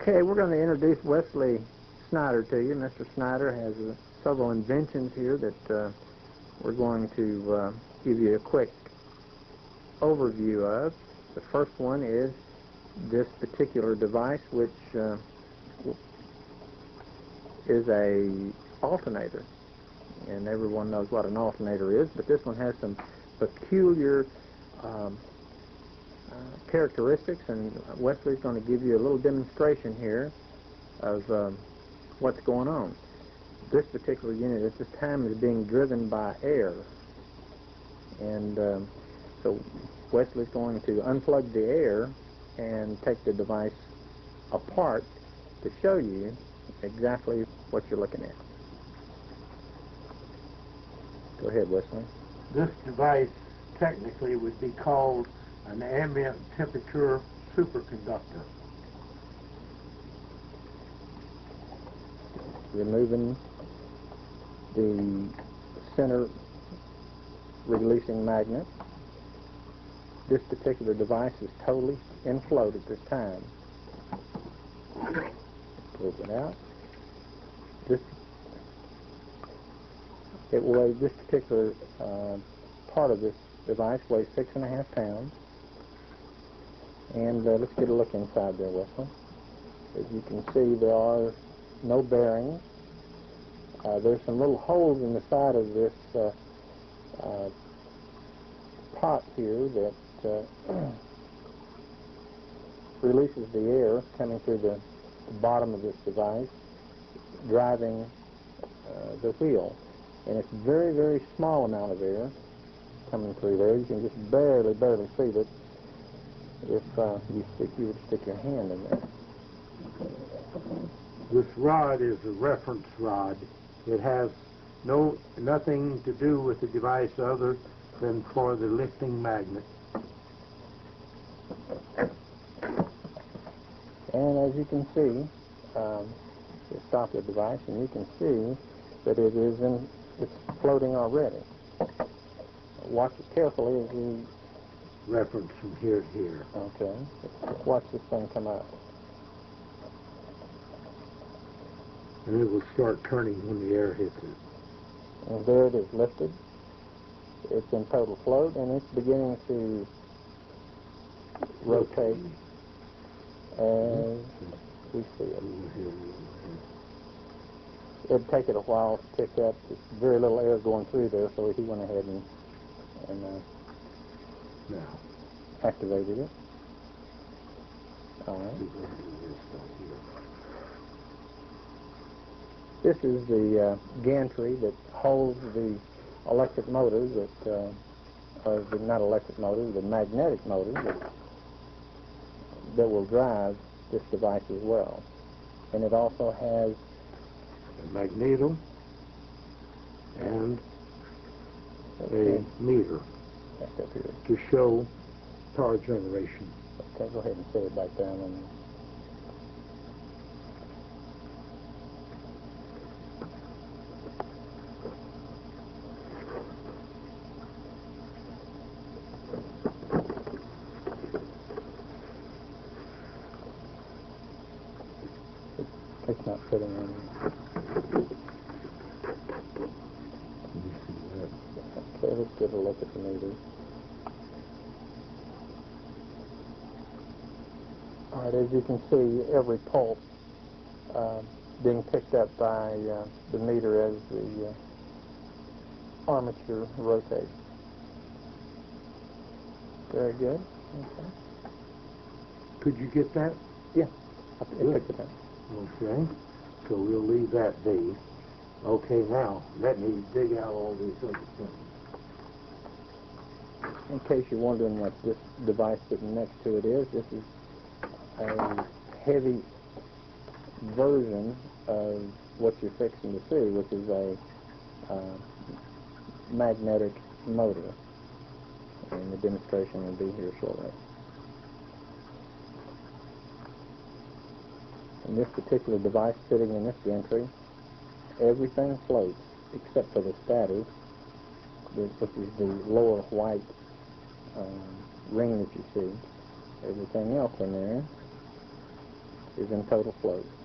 Okay, we're going to introduce Wesley Snyder to you. Mr. Snyder has several inventions here that we're going to give you a quick overview of. The first one is this particular device, which is a alternator, and everyone knows what an alternator is, but this one has some peculiar characteristics, and Wesley's going to give you a little demonstration here of what's going on. This particular unit at this time is being driven by air, and so Wesley's going to unplug the air and take the device apart to show you exactly what you're looking at. Go ahead, Wesley. This device technically would be called an ambient temperature superconductor. Removing the center releasing magnet. This particular device is totally in float at this time. Pull it out. This particular part of this device weighs 6.5 pounds. And let's get a look inside there, Wesley. As you can see, there are no bearings. There's some little holes in the side of this pot here that releases the air coming through the bottom of this device, driving the wheel. And it's a very, very small amount of air coming through there. You can just barely see it if you would stick your hand in there. This rod is a reference rod. It has nothing to do with the device other than for the lifting magnet. And as you can see, you stop the device and you can see that it's floating already. Watch it carefully as you reference from here to here. Okay. Just watch this thing come up. And it will start turning when the air hits it. And there it is lifted. It's in total float, and it's beginning to rotate as we see it. It'd take it a while to pick up. There's very little air going through there, so he went ahead and activated it. All right. This is the gantry that holds the electric motor not electric motor, the magnetic motor that will drive this device as well. And it also has a magneto and a meter to show power generation. Okay, go ahead and set it back down. And it's not fitting in. Okay, let's get a look at the meter. All right, as you can see, every pulse being picked up by the meter as the armature rotates. Very good. Okay. Could you get that? Yeah, I picked it up. Okay, so we'll leave that be. Okay, now let me dig out all these other things. In case you're wondering what this device sitting next to it is, this is a heavy version of what you're fixing to see, which is a magnetic motor. And the demonstration will be here shortly. In this particular device sitting in this gantry, everything floats except for the stator, which is the lower white ring that you see. Everything else in there is in total float.